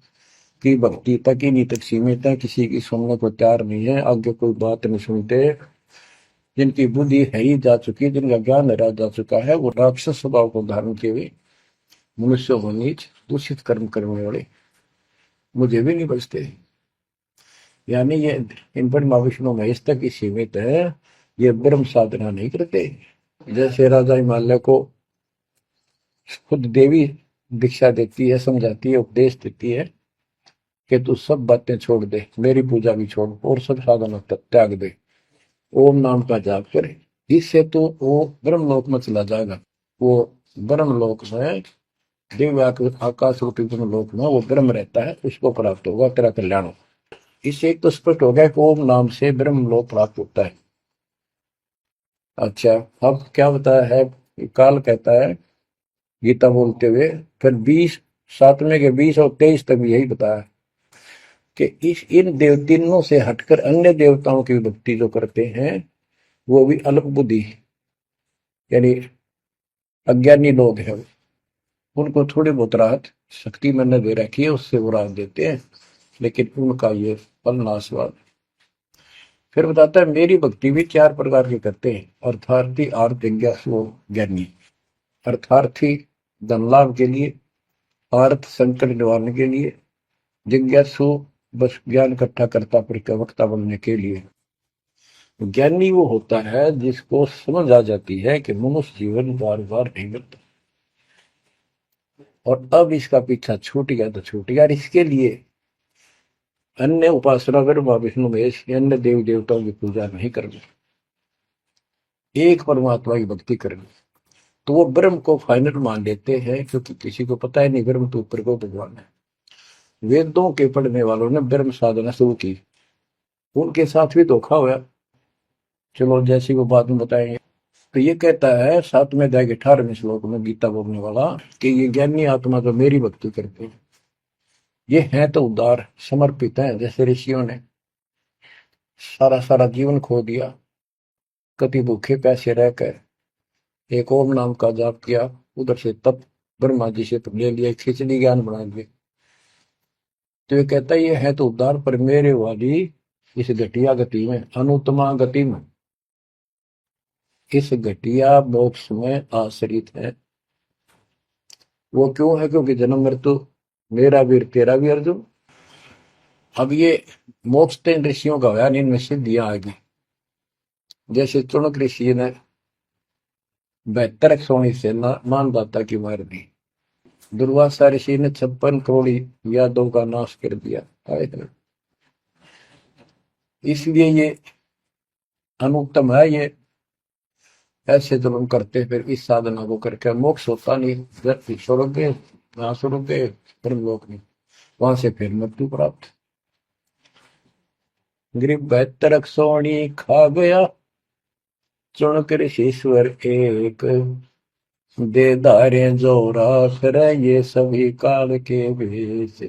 की भक्ति तक ही नहीं तक सीमित है, किसी की सुनने को तैयार नहीं है, आगे कोई बात नहीं सुनते। जिनकी बुद्धि है ही जा चुकी, जिनका ज्ञान हरा जा चुका है, वो राक्षस स्वभाव को धारण किए हुए मनुष्य को नीच दूषित कर्म करने वाले मुझे भी नहीं बचते। यानी ये इन पर महाविष्णु महेश तक ही सीमित है, ये ब्रह्म साधना नहीं करते। जैसे राजा हिमालय को खुद देवी दीक्षा देती है, समझाती है, उपदेश देती है कि तू सब बातें छोड़ दे, मेरी पूजा भी छोड़ और सब साधना त्याग दे, ओम नाम का जाप करे, इससे तो वो ब्रह्मलोक में चला जाएगा। वो ब्रह्मलोक में दिव्य आकाश रूपी ब्रह्मलोक में वो ब्रह्म रहता है, उसको प्राप्त होगा, तेरा कल्याण होगा। इससे एक तो स्पष्ट हो गया कि ओम नाम से ब्रह्मलोक प्राप्त होता है। अच्छा, अब क्या बताया है, काल कहता है गीता बोलते हुए, फिर 20 7वें के 20 और 23 तक भी यही बताया कि इस इन देव तीनों से हटकर अन्य देवताओं की भक्ति जो करते हैं वो भी अल्प बुद्धि यानी अज्ञानी लोग हैं, उनको थोड़ी बहुत राहत शक्ति मैंने दे रखी है, उससे वो राहत देते हैं, लेकिन उनका ये फल नाशवान। फिर बताता है मेरी भक्ति भी 4 प्रकार की करते हैं, अर्थार्थी आर्थ जिज्ञासु ज्ञानी। अर्थार्थी धन लाभ के लिए, आर्थ संकट निवारने के लिए, जिज्ञासु बस ज्ञान इकट्ठा करता प्रवक्ता बनने के लिए। ज्ञानी वो होता है जिसको समझ आ जाती है कि मनुष्य जीवन बार बार नहीं मिलता और अब इसका पीछा छूट गया तो छूट गया, और इसके लिए अन्य उपासना ब्रह्मा विष्णु महेश अन्य देवी देवताओं की पूजा नहीं करनी, एक परमात्मा की भक्ति करनी। तो वो ब्रह्म को फाइनल मान लेते हैं, क्योंकि किसी को पता ही नहीं ब्रह्म तो ऊपर को भगवान है। वेदों के पढ़ने वालों ने ब्रह्म साधना शुरू की, उनके साथ भी धोखा हुआ। चलो जैसी वो बाद में बताएंगे। तो ये कहता है 7वें अध्याय के 18वें श्लोक में गीता बोलने वाला कि ये ज्ञानी आत्मा जो मेरी भक्ति करते हैं ये है तो उदार समर्पित है, जैसे ऋषियों ने सारा सारा जीवन खो दिया, कभी भूखे प्यासे रहकर एक ओम नाम का जाप किया, उधर से तप ब्रह्मा जी से ले लिया, खिचड़ी ज्ञान बना दिए। तो ये कहता है ये है तो उदार, पर मेरे वाली इस घटिया गति में अनुत्तमा गति में इस घटिया मोक्ष में आश्रित है। वो क्यों है, क्योंकि जन्म मृत्यु मेरा वीर तेरा भी अर्जुन। अब ये मोक्ष तीन ऋषियों का होया, इनमें सिद्धियां आ गई। जैसे चुनक ऋषि ने 72 सोनी से मानदाता की मार दी। दुर्वासा ऋषि ने 56 करोड़ यादव का नाश कर दिया। इसलिए ये अनुत्तम है। ये ऐसे जुल्म करते फिर इस साधना को करके मोक्ष होता नहीं। धरती स्वर्ग गए, वहां स्वर्ग गए, ब्रह्मलोक में, वहां से फिर मृत्यु प्राप्त। गरीब 72 सोनी खा गया, चुनकर ईश्वर एक, दे धारे जो राख रहे ये सभी काल के भेष।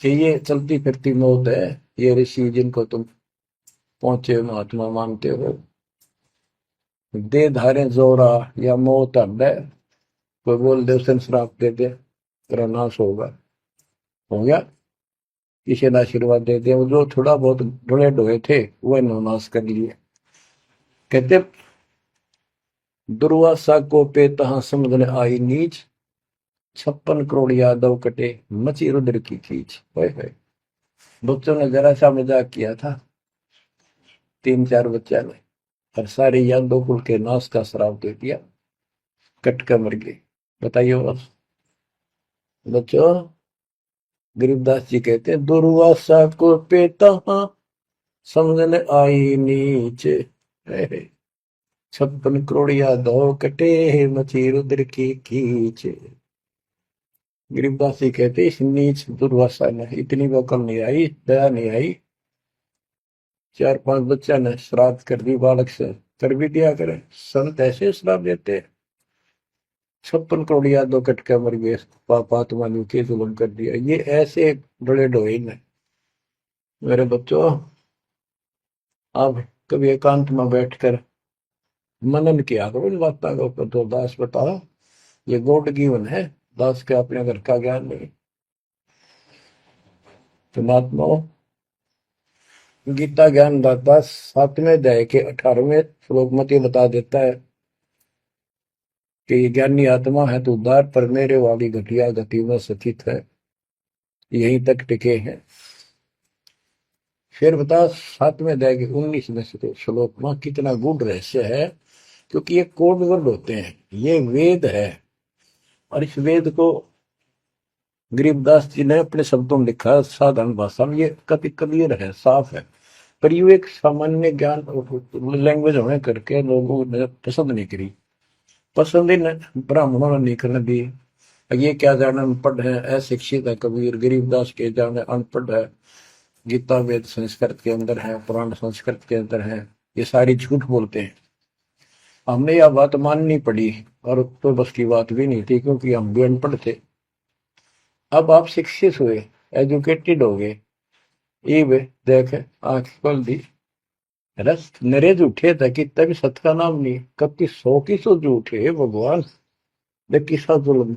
ये चलती फिरती मौत है। ये ऋषि जिनको तुम पहुंचे महात्मा मानते हो, दे धारे जोरा या मौत हड्ड है। कोई बोल दे उसे श्राप दे दे, तेरा नाश होगा, हो गया। किसी ने आशीर्वाद दे दिया, जो थोड़ा बहुत ढोए ढोए थे वो नाश कर लिए। कहते दुर्वासा को पे तहा समझने आई नीच, 56 करोड़ यादव कटे मची रुद्र की खींच। बच्चों ने जरा सा मजाक किया था, 3-4 बच्चा ने, और सारे यादव कुल के नाश का श्राप दे दिया, कट कर मर गए। बताइए और बच्चों, गरीबदास जी कहते हैं दुर्वासा को पे तहा समझने आई नीच, 56 करोड़ यादव कटे मची रुद्र की खींच। गरीबदास जी कहते इस नीच दुर्वासा ने इतनी वकल नहीं आई, दया नहीं आई। 4-5 बच्चा ने श्राद्ध कर दी, बालक से कर भी दिया करे। संत ऐसे श्राप देते, 56 करोड़ यादव कट के मर गए, पापात्मा ने के जुल्म कर दिया। ये ऐसे बड़े ढोई ने। मेरे बच्चों, आप कभी एकांत में बैठकर मनन किया करो इन बातों के ऊपर। तो दास बताओ, ये गॉड गिवन है, दास के अपने घर का ज्ञान नहीं। तो महात्माओं, गीता ज्ञान दाता 7वें अध्याय के 18वें श्लोक में बता देता है कि ये ज्ञानी आत्मा है तो उद्धार पर मेरे वाली घटिया गति में स्थित है, यहीं तक टिके हैं। फिर बता 7वें अध्याय के 19वें श्लोक में कितना गूढ़ रहस्य है, क्योंकि ये कोड वर्ड होते हैं, ये वेद है। और इस वेद को गरीबदास जी ने अपने शब्दों में लिखा है, साधारण भाषा में। ये कति क्लियर है, साफ है, पर ये एक सामान्य ज्ञान लैंग्वेज होने करके लोगों ने पसंद नहीं करी। पसंद ही ब्राह्मणों ने नहीं करने दी। ये क्या जाने अनपढ़ है, अशिक्षित है कबीर। गरीबदास के जाने अनपढ़ है, गीता वेद संस्कृत के अंदर है, पुराण संस्कृत के अंदर है, ये सारी झूठ बोलते हैं। हमने यह बात माननी पड़ी, और तो बस की बात भी नहीं थी, क्योंकि हम भी अनपढ़ थे। अब आप शिक्षित हुए, एजुकेटेड हो गए, ये देख आंख खोल दी, रस नरे झूठे था कि तभी सत का नाम नहीं। कब की 100 की 100 झूठे भगवान, देख किसा जुल्म।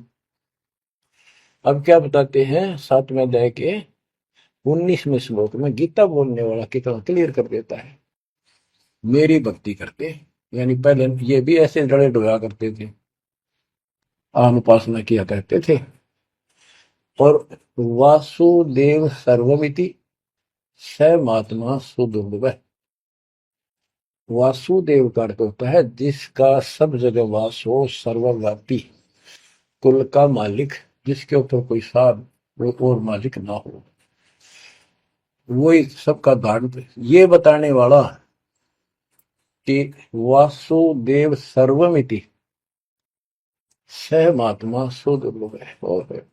अब क्या बताते हैं 7वें अध्याय के 19वें श्लोक में, गीता बोलने वाला कितना क्लियर कर देता है। मेरी भक्ति करते, यानी पहले ये भी ऐसे जड़े डोया करते थे, अनुपासना किया करते थे। और वासुदेव सर्वमिति स महात्मा सुदुर्लभ। वासुदेव का अर्थ होता है जिसका सब जगह वास हो, सर्वव्यापी, कुल का मालिक, जिसके ऊपर कोई साध और मालिक ना हो, वही सबका धारण। ये बताने वाला कि वासुदेव सर्वमिति स महात्मा सुदुर्लभ है। और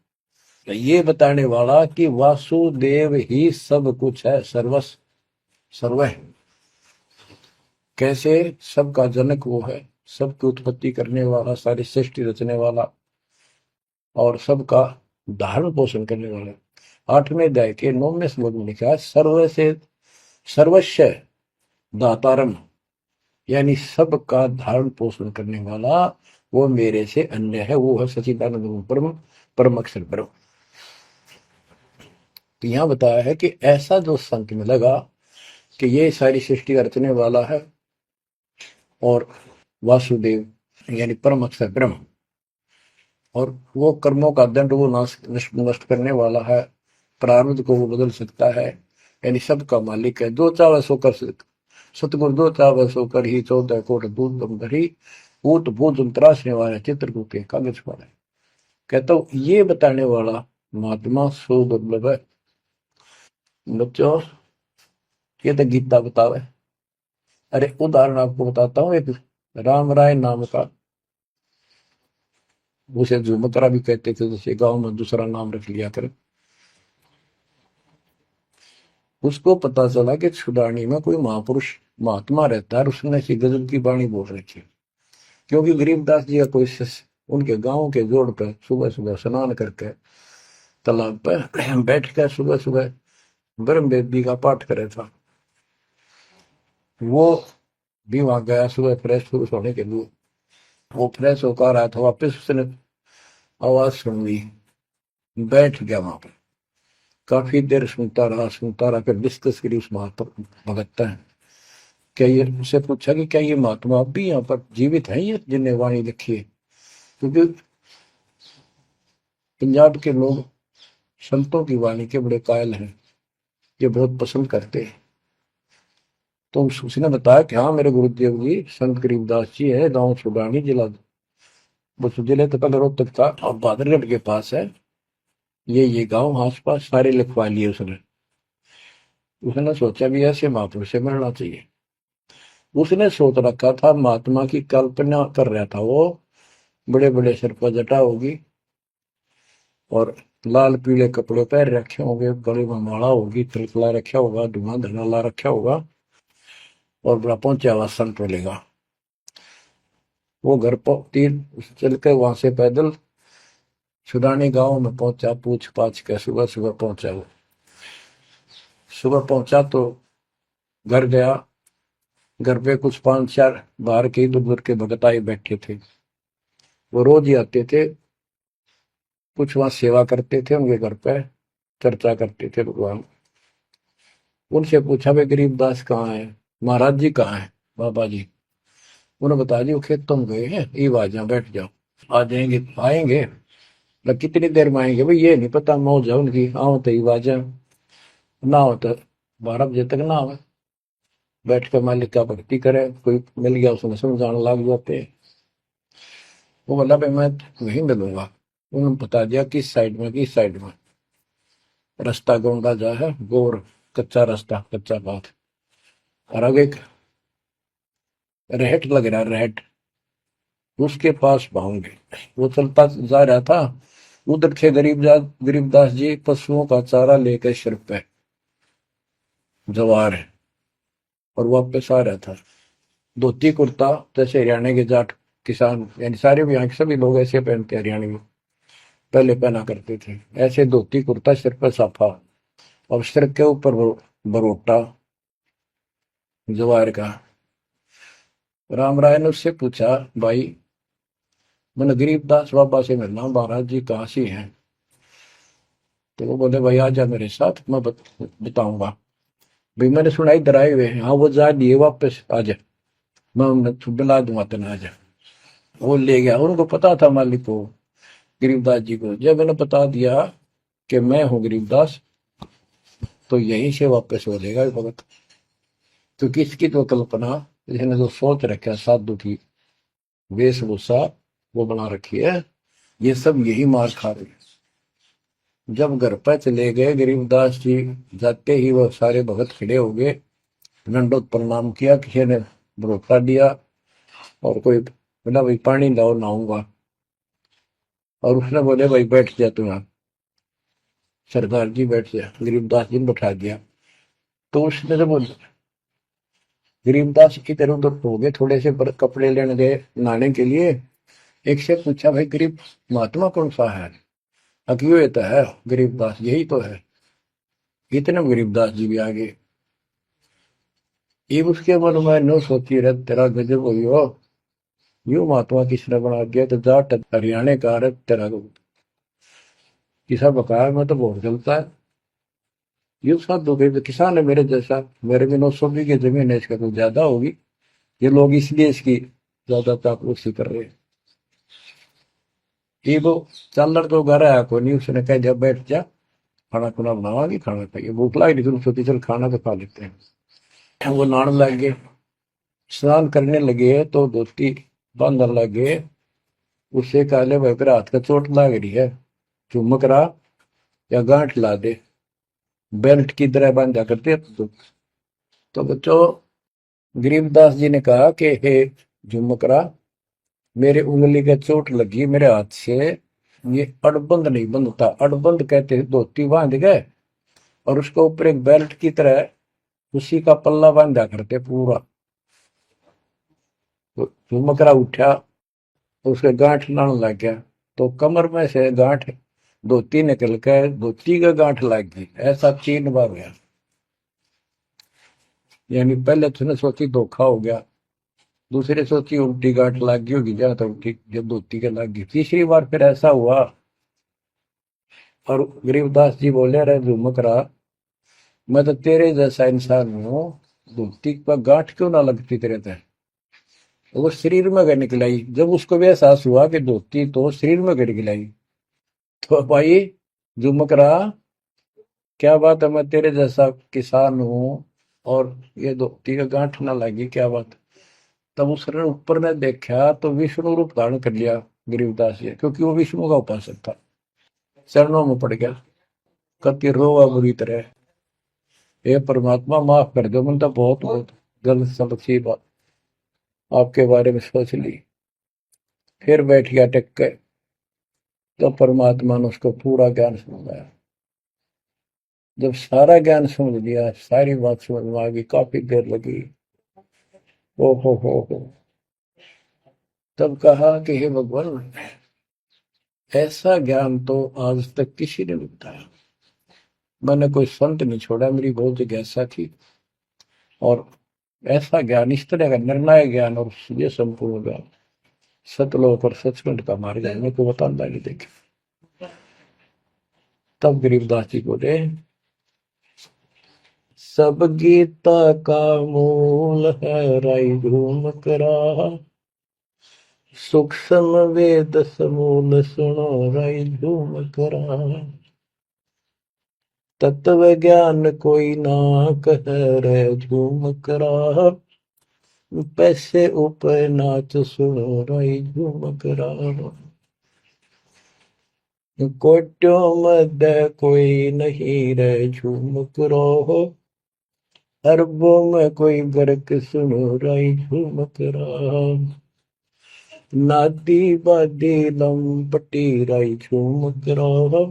ये बताने वाला कि वासुदेव ही सब कुछ है, सर्वस्व सर्व है। कैसे? सबका जनक वो है, सबकी उत्पत्ति करने वाला, सारी सृष्टि रचने वाला, और सबका धारण पोषण करने वाला। 8वें अध्याय के 9वें श्लोक में लिखा है सर्व से सर्वस्व दातारम, यानी सबका धारण पोषण करने वाला वो मेरे से अन्य है, वो है सच्चिदानंद परम परम अक्षर ब्रह्म। तो यहां बताया है कि ऐसा जो संत में लगा कि ये सारी सृष्टि रचने वाला है, और वासुदेव यानी परम अक्षर ब्रह्म, और वो कर्मों का दंड वो नष्ट करने वाला है, प्रारब्ध को वो बदल सकता है, यानी सबका मालिक है, जो चाहे सो कर सकता, सतगुरु दो चावै सो कर ही 14 कोट दूध दम धरी ऊट भूत त्रासने वाले चित्रकूट के कागज पर। कहता हूँ ये बताने वाला महात्मा सो दुर्लभ है। बच्चों ये तो गीता बतावे। अरे उदाहरण आपको बताता हूँ, एक राम राय नाम का, उसे झुमकरा भी कहते थे, जैसे गांव में दूसरा नाम रख लिया करे। उसको पता चला कि छुड़ानी में कोई महापुरुष महात्मा रहता है, उसने ऐसी गजब की वाणी बोल रखी है। क्योंकि गरीबदास जी का कोई शिष्य उनके गांव के जोड़ पर सुबह सुबह स्नान करके तालाब पर बैठ कर सुबह सुबह ब्रह्म वेदी का पाठ करे था। वो भी वहां गया सुबह फ्रेश फ्रूश होने के लिए। वो फ्रेश होकर आया था, वापिस उसने आवाज सुन ली, बैठ गया वहां पर, काफी देर सुनता रहा, फिर डिस्कस करी उस महात्मा भगत है। क्या ये उससे पूछा कि क्या ये महात्मा अब भी यहाँ पर जीवित है, ये जिन्हें वाणी लिखी है? क्योंकि पंजाब के लोग संतों की वाणी के बड़े कायल हैं, ये बहुत पसंद करते हैं। तो उसने बताया कि हाँ मेरे गुरुदेव जी संत गरीबदास जी है, गांव छुड़ानी जिला, उस जिले तक रोहतक था, अब बहादुरगढ़ के पास है। ये गांव आस पास सारे लिखवा लिए उसने। उसने सोचा भी ऐसे महापुरुष से मिलना चाहिए। उसने सोच रखा था, महात्मा की कल्पना कर रहा था वो, बड़े बड़े सिर पर जटा होगी और लाल पीले कपड़े पहन रखे होंगे, गले में माला होगी, तिलकला रखा होगा, धुआं धना ला रखा होगा और बड़ा पहुंचा हुआ संत मिलेगा। वो घर पर तीन चल के वहां से पैदल छुड़ानी गांव में पहुंचा, पूछ पाछ के सुबह सुबह पहुंचा। वो सुबह पहुंचा तो घर गया, घर पे कुछ 5-4 बाहर के इधर उधर के भगत आए बैठे थे। वो रोज ही आते थे, कुछ वहां सेवा करते थे, उनके घर पे चर्चा करते थे भगवान। उनसे पूछा भाई गरीबदास कहाँ है, महाराज जी कहाँ है, बाबा जी? उन्होंने बता दी वो खेतों में गए हैं, ये आ जाओ बैठ जाओ। आ जाएंगे, आएंगे ना, कितनी देर में आएंगे भाई ये नहीं पता, मौज है उनकी, आओ तो ही आ जाए, ना हो तो 12 बजे तक ना आवे, बैठ कर मालिक का भक्ति करे, कोई मिल गया उसमें समझाने लग जाते हैं। वो बोला भाई मैं वहीं मिलूंगा। उन्होंने बता दिया किस साइड में, किस साइड में। रास्ता गोंडा जा है, गोर कच्चा रास्ता, कच्चा बात, और आगे एक रहट लग रहा है, रहट, उसके पास पहुंचे। वो चलता जा रहा था, उधर थे गरीबदास जी पशुओं का चारा लेकर सिर पे जवार है, और वापस आ रहा था। धोती कुर्ता जैसे हरियाणा के जाट किसान, यानी सारे भी यहाँ के सभी लोग ऐसे पहनते, हरियाणा में पहले पहना करते थे ऐसे, धोती कुर्ता, सिर पर साफा और सिर के ऊपर बरोटा जवार का। राम राय ने उससे पूछा, भाई मैंने गरीबदास बाबा से मिलना, महाराज जी कहाँ से हैं? तो वो बोले भाई आ जा मेरे साथ, मैं बताऊंगा। भाई मैंने सुना इधर आए हुए हैं, हाँ वो जा दिए वापस, आ जा, मैं बुला दूंगा तेना, आ जा। वो ले गया, उनको पता था मालिक को, गरीबदास जी को। जब मैंने बता दिया कि मैं हूँ गरीबदास, तो यहीं से वापस हो जाएगा भगत। तो किसकी तो कल्पना, इसने जो सोच रखा साधु की वेशभूषा वो बना रखी है, ये सब यही मार खा रहे हैं। जब घर पर चले गए गरीबदास जी, जाते ही वो सारे भगत खड़े हो गए, दंडोत प्रणाम किया, किसी ने भरोसा दिया, और कोई बोला भाई पानी लाओ नहाऊंगा, और उसने बोले भाई बैठ जा तू यहाँ, सरदार जी बैठ जा। गरीबदास जी ने बैठा दिया। तो उसने जब गरीबदास इधर उधर हो गए, थोड़े से कपड़े लेने गए नहाने के लिए, एक से पूछा भाई गरीब महात्मा कौन सा है? अक्यों ये तो है गरीबदास, यही तो है। इतने में गरीबदास जी भी आ गए। ये उसके मन में न सोची रहे तेरा गजब हो गयो, यू महात्मा किसने बना दिया, तो जाट हरियाणा का है तेरा किसा बकाया में तो बहुत चलता है। ये साधु के किसान है मेरे जैसा, मेरे भी 900 बीघे जमीन है, इसका तो ज्यादा होगी, ये लोग इसलिए इसकी ज्यादा चापलूसी कर रहे हैं। ये वो चालर तो घर आया कोई नहीं, उसने कह दिया बैठ जा, खाना खुना बनावागी, खाना खाइए, भूख लगी नहीं तुम सोची चल खाना तो खा लेते हैं। वो नहाने लग गए, स्नान करने लगे तो धोती बांधने लगे। उससे कहले भाई तेरे हाथ का चोट लग रही है, चुमक रहा या गांठ ला दे, बेल्ट की तरह बांधा करते तो बच्चों गरीबदास जी ने कहा कि हे झुमकरा, मेरे उंगली का चोट लगी मेरे हाथ से, ये अड़बंद नहीं बंधता। अड़बंद कहते हैं धोती बांध गए और उसको ऊपर एक बेल्ट की तरह उसी का पल्ला बांधा करते पूरा। तो झुमकरा उठा, उसके गांठ लाने लग गया, तो कमर में से गांठ धोती निकल कर धोती का गांठ लग गई। ऐसा 3 बार हुआ। यानी पहले तो उसने सोची धोखा हो गया, दूसरे सोची उल्टी गांठ लग गई होगी, जहां तक उल्टी जब धोती के लग गई, तीसरी बार फिर ऐसा हुआ। और गरीबदास जी बोले, अरे झुमकरा, मैं तो तेरे जैसा इंसान हूँ, धोती पर गांठ क्यों ना लगती तेरे तय। वो शरीर में गए निकलाई। जब उसको भी एहसास हुआ कि धोती तो शरीर में गई निकलाई, तो भाई झुमकरा, क्या बात है, मैं तेरे जैसा किसान हूँ और ये धोती का गांठ ना लगी, क्या बात। तब उसने ऊपर ने देखा तो विष्णु रूप धारण कर लिया गरीबदास जी, क्योंकि वो विष्णु का उपासक था। चरणों में पड़ गया, कति रोवा बुरी तरह, हे परमात्मा माफ कर दो, मैंने तो बहुत बहुत गलत सलत सी बात आपके बारे में सोच ली। फिर बैठ गया टेक के, तो परमात्मा ने उसको पूरा ज्ञान समझाया। जब सारा ज्ञान समझ लिया, सारी बात समझ में आ गई, काफी देर लगी। ओ हो, तब कहा कि हे भगवान, ऐसा ज्ञान तो आज तक किसी ने नहीं बताया। मैंने कोई संत नहीं छोड़ा, मेरी बहुत जिज्ञासा थी, और ऐसा ज्ञान, इस तरह का निर्णायक ज्ञान और ये संपूर्ण ज्ञान, सतलोक और सचखंड का मार्ग है, मेरे को बताना नहीं देखे। तब गरीबदास जी बोले, सब गीता का मूल है राई झूम करा, सूक्ष्म वेद समूल सुनो राई झूम करा, तत्व ज्ञान कोई ना कह रहे झूम करा, पैसे ऊपर नाच सुनो राई झूम करा, कोट्यों मध्य कोई नहीं रहे झूम करो, अरबों में कोई गर्क सुनो राई झूम करा, नादी बादी लंपटी राई झूम करा,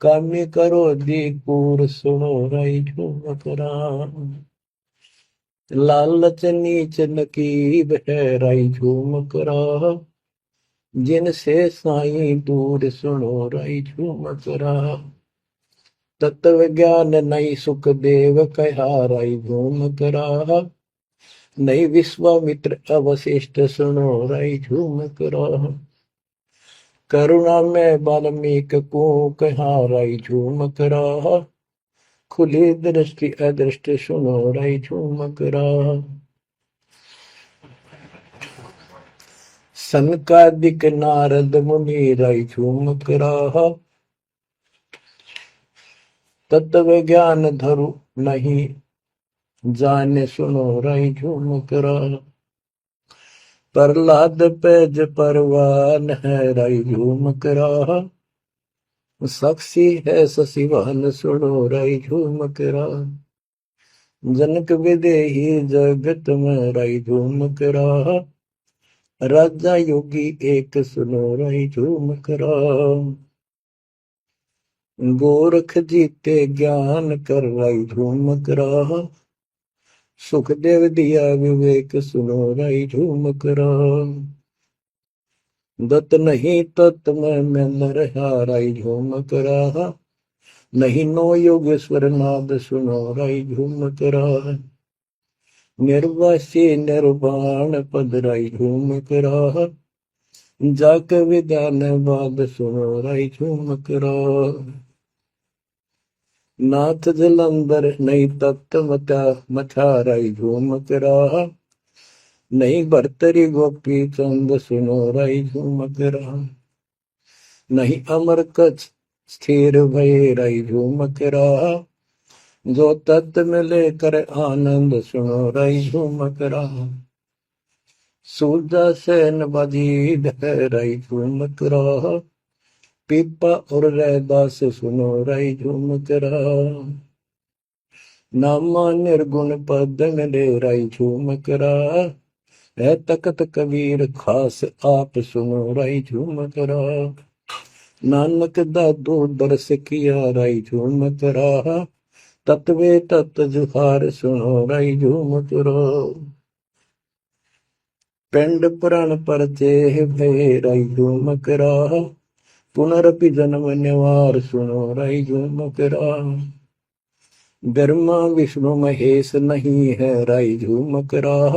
कामी करो दी कूर सुनो राई झूम करा, लालच नीच नकीब है राई झूम करा, जिनसे साईं दूर सुनो राई झूम करा, तत्व ज्ञान नहीं सुख देव कहा राई झूम करा, नहीं विश्वामित्र अवशिष्ट सुनो राई झूम करा, करुणा में वाल्मीक को कहा राई झूम करा, खुली दृष्टि अदृष्ट सुनो राई झूम करा, सनकादिक नारद मुनि राई झूम करा, तत्व ज्ञान धरु नहीं जाने सुनो राई झूम करा, प्रहलाद पैज परवान है राई झूम करा, साक्षी है शशिवान सुनो राई झूम करा, जनक विदेही जगत में राई झूम करा, राजा योगी एक सुनो राई झूम करा, गोरख जीते ज्ञान कर राई झूम करा, सुखदेव दिया विवेक सुनो राई झूम करा, दत्त नहीं तत् में रहा राई झूम करा, नहीं नो योगेश्वर नाद सुनो राई झूम करा, निर्वासी निर्वाण पद राई झूम करा, जाक विद्यान बाद सुनो राई झूम करा, नाथ जलंधर नहीं तत्त मथा राई झूम करा, नहीं भरतरी गोपी चंद सुनो राई झूम करा, नहीं अमर कच्छ स्थिर भय राई झूम करा, जो तत् मिले कर आनंद सुनो रही झूमक राह। सूरजा सैन बजीद है रही झूमक राह। पीपा और रैदास सुनो रही झूमक राह। नामा निर्गुण पद मिले रही झूमक राह। है तकत कबीर खास आप सुनो रही झूमक राह। नानक दादू दरस किया रही झूमक राह। तत्वे तत् जुहार सुनो रही झूमक राह। पिंड पुराण पर देह भय रही झूमक राह। पुनरपि जन्म निवार सुनो रही झूमक राह। ब्रह्मा विष्णु महेश नहीं है रही झूमक राह।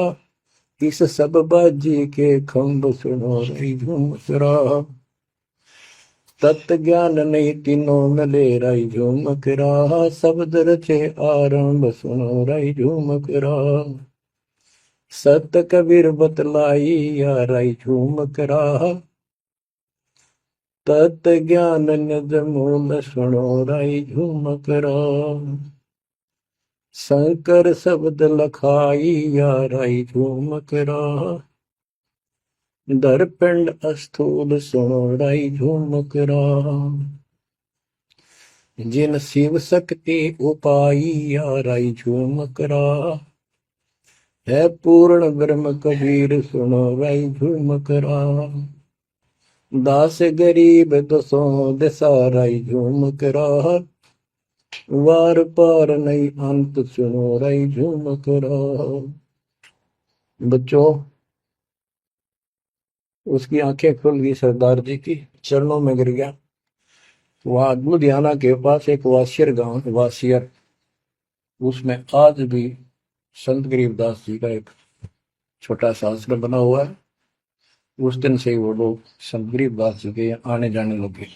इस सब बाजी के खंभ सुनो रही झूमक राह। तत्व ज्ञान नहीं तीनों मिले रही झूमक राह। शब्द रचे आरंभ सुनो रही झूमक राह। सत कबीर बतलाई या रही झूमक राह। तत् ज्ञान निज मूल सुनो रही झूमक राह। शंकर शब्द लखाई या रही झूमक राह। दरपिंड अस्थूल सुनो रही झूमक राह। जिन शिव शक्ति उपाई या रही झूमक राह। है पूर्ण ब्रह्म कबीर सुनो रही झूमक राह। दास गरीब दसों दिशा रही झूमक राह। वार पार नहीं अंत सुनो रही झूमक राह। बच्चों, उसकी आंखें खुल गई, सरदार जी की चरणों में गिर गया। वहां लुधियाना के पास एक वासियर गांव, वासियर, उसमें आज भी संत गरीबदास जी का एक छोटा सा आश्रम बना हुआ है। उस दिन से वो लोग संत गरीबदास जी के यहाँ आने जाने लगे।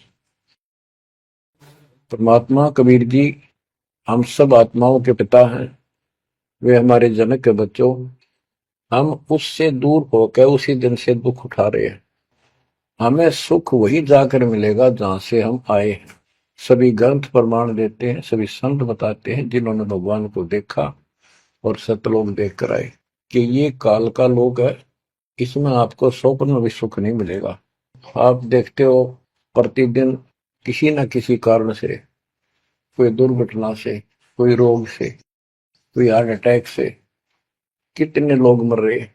परमात्मा कबीर जी हम सब आत्माओं के पिता हैं, वे हमारे जनक के बच्चों। हम उससे दूर होकर उसी दिन से दुख उठा रहे हैं। हमें सुख वही जाकर मिलेगा जहां से हम आए हैं। सभी ग्रंथ प्रमाण देते हैं, सभी संत बताते हैं जिन्होंने भगवान को देखा और सतलोक देख कर आए कि ये काल का लोक है, इसमें आपको स्वप्न में भी सुख नहीं मिलेगा। आप देखते हो प्रतिदिन किसी न किसी कारण से, कोई दुर्घटना से, कोई रोग से, कोई हार्ट अटैक से कितने लोग मर रहे हैं।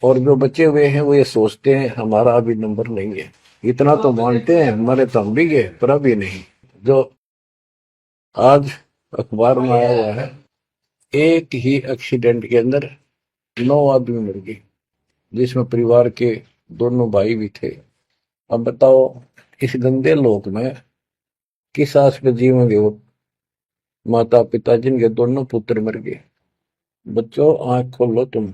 और जो बचे हुए हैं वो ये सोचते हैं हमारा अभी नंबर नहीं है। इतना तो मानते हैं मरे तो हम भी गए, पर अभी नहीं। जो आज अखबार में आया हुआ है, एक ही एक्सीडेंट के अंदर 9 आदमी मर गए, जिसमें परिवार के दोनों भाई भी थे। अब बताओ इस गंदे लोक में किस आस पे जीवेंगे वो माता पिता जिनके दोनों पुत्र मर गए। बच्चों, आंख खोलो, तुम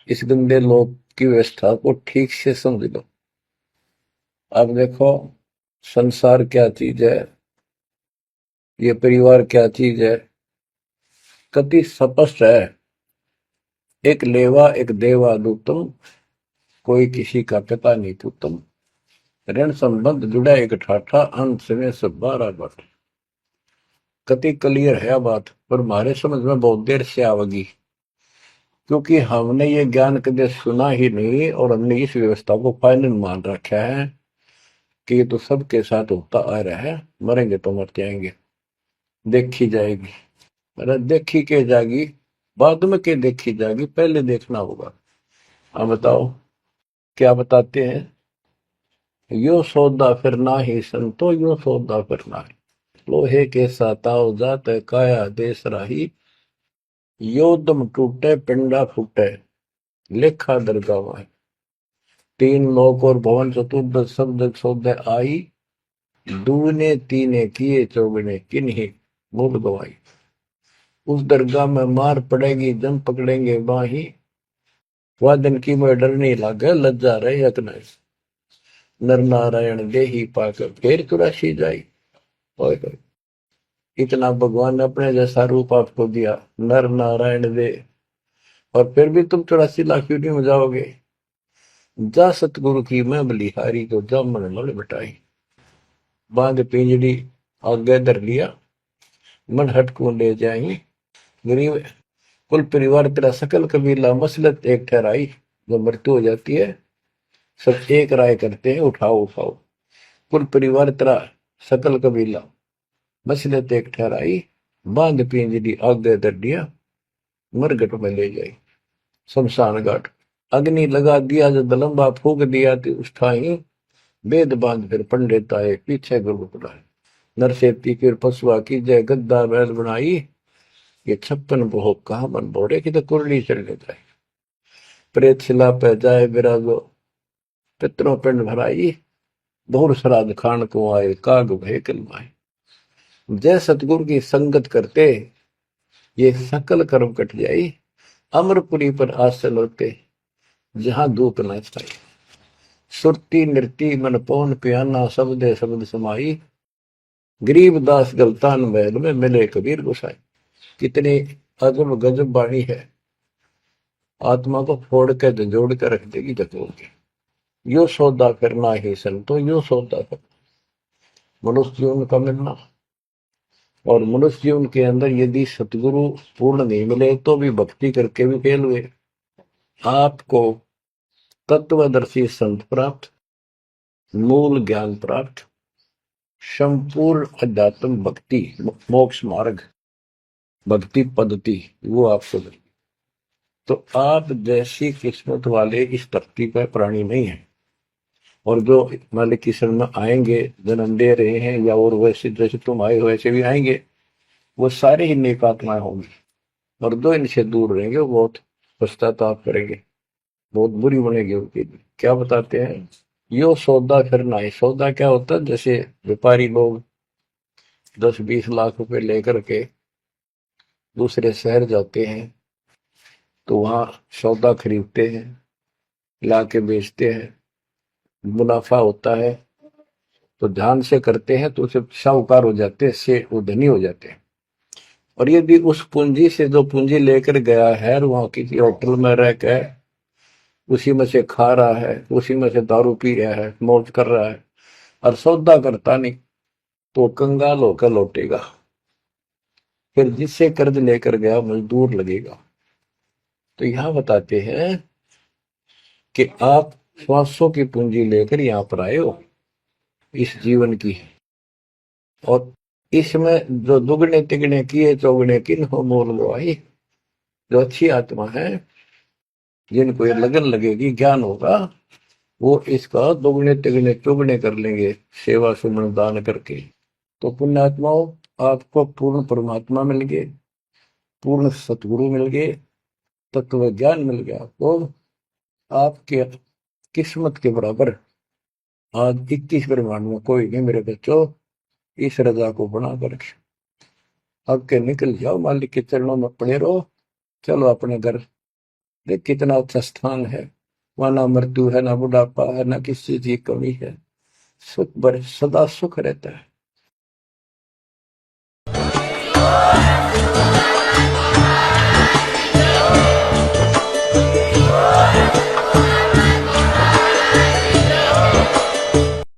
इस गंदे लोक की व्यवस्था को ठीक से समझ लो। अब देखो संसार क्या चीज है, ये परिवार क्या चीज है, कति स्पष्ट है। एक लेवा एक देवा दूतम, कोई किसी का पिता नहीं पूतम। ऋण संबंध जुड़ा एक ठाठा, अंत में सब 12 बट। कति क्लियर है बात, पर हमारे समझ में बहुत देर से आवेगी, क्योंकि हमने ये ज्ञान कभी सुना ही नहीं और हमने इस व्यवस्था को फाइनल मान रखा है कि ये तो सबके साथ होता आ रहा है, मरेंगे तो मर जाएंगे, देखी जाएगी। अरे देखी के जाएगी, बाद में के देखी जाएगी, पहले देखना होगा। अब बताओ क्या बताते हैं, यो सौदा फिर ना ही संतो, यो सौदा फिर ना ही। लोहे के साताव जात काया देश राही। यो दम टूटे पिंडा फूटे, लेखा दरगावा है। 3 लोक और भवन चतुर्दश शब्द सौदे आई। दूने तीने किए चौगने किन्हीं मूल गवाई। उस दरगाह में मार पड़ेगी जम पकड़ेंगे बाही। वह दिन की में डर नहीं लागे, लज्जा रहे यत्न। नर नारायण देही पाकर फिर चुरासी जाई। ओए इतना भगवान ने अपने जैसा रूप आपको दिया, नर नारायण दे, और फिर भी तुम 84 लाख यूनिट में जाओगे। जा सतगुरु की मैं बलिहारी को जामन मल बटाई। बांध पिंजड़ी आगे धर लिया, मन हट को ले जाई, गरीब कुल परिवार तेरा सकल कबीला मसलत एक ठहराई। जब मृत्यु हो जाती है सब एक राय करते हैं, उठाओ उठाओ। कुल परिवार तेरा सकल कबीला मसलत एक ठहराई, बांध पिंजरी आगे दर दिया, मरगट में ले जाई शमशान घाट। अग्नि लगा दिया जब लंबा फूक दिया तो उस ठाई, वेद बांध फिर पंडित आए पीछे गुरु बुलाए। नरसेती फिर पशुआ की जय गद्दा बैल बनाई, ये 56 भोग कहा मन बोरे की तो कुरली चढ़ने जाए। प्रेत शिला पे जाए विराजो, पितरों पिंड भराई, बहुर श्राद्ध खान को आए काग भय कलमाए। जय सतगुरु की संगत करते ये सकल कर्म कट जाई, अमरपुरी पर आसन होते जहां धूप न छाई। सुरती नृती मन पौन पियाना, शब्दे शब्द समाई, गरीब दास गलतान महल में मिले कबीर गोसाई। कितनी अजब गजब बाणी है, आत्मा को फोड़ के झंझोड़ के रख देगी जखोड़ के। यो सौदा करना ही संतो, यो सौदा करना मनुष्य जीवन का मिलना। और मनुष्य जीवन के अंदर यदि सतगुरु पूर्ण नहीं मिले तो भी भक्ति करके भी फेल हुए। आपको तत्वदर्शी संत प्राप्त, मूल ज्ञान प्राप्त, संपूर्ण अध्यात्म भक्ति मोक्ष मार्ग भक्ति पद्धति वो आपको मिली। तो आप जैसी किस्मत वाले इस धरती पर प्राणी नहीं है। और जो मालिक की शरण में आएंगे, जन्म दे रहे हैं या और वैसे जैसे तुम आए हो वैसे भी आएंगे, वो सारे ही नेक आत्माएं होंगी। और जो इनसे दूर रहेंगे वो बहुत पश्चाताप करेंगे, बहुत बुरी बनेगी उनकी। क्या बताते हैं, यो सौदा करना है। सौदा क्या होता है, जैसे व्यापारी लोग 10-20 लाख रुपए लेकर के दूसरे शहर जाते हैं तो वहां सौदा खरीदते हैं, ला के बेचते हैं, मुनाफा होता है तो ध्यान से करते हैं तो उसे साहूकार हो जाते हैं, से वो धनी हो जाते हैं। और यदि उस पूंजी से जो पूंजी लेकर गया है वहां किसी होटल में रह के उसी में से खा रहा है, उसी में से दारू पी रहा है, मौज कर रहा है और सौदा करता नहीं, तो कंगाल होकर लौटेगा। फिर जिससे कर्ज लेकर गया मजदूर लगेगा। तो यहां बताते हैं कि आप श्वासों की पूंजी लेकर यहां पर आए हो इस जीवन की, और इसमें जो दुगने तिगने किए चौगने किन हो मोल गवाई। जो अच्छी आत्मा है जिनको ये लगन लगेगी, ज्ञान होगा, वो इसका दुगने तिगने चौगने कर लेंगे सेवा सुमन दान करके। तो पुण्यात्माओं, आपको पूर्ण परमात्मा मिल गए, पूर्ण सतगुरु मिल गए, तत्व ज्ञान मिल गया। आपको आपके किस्मत के बराबर आज 21 ब्रह्मांड में कोई नहीं मेरे बच्चों। इस रजा को बना कर अब के निकल जाओ, मालिक के चरणों में पड़े रहो। चलो अपने घर, देख कितना अच्छा स्थान है, वहां ना मृत्यु है, ना बुढ़ापा है, ना किसी चीज की कमी है, सुख भरे सदा सुख रहता है।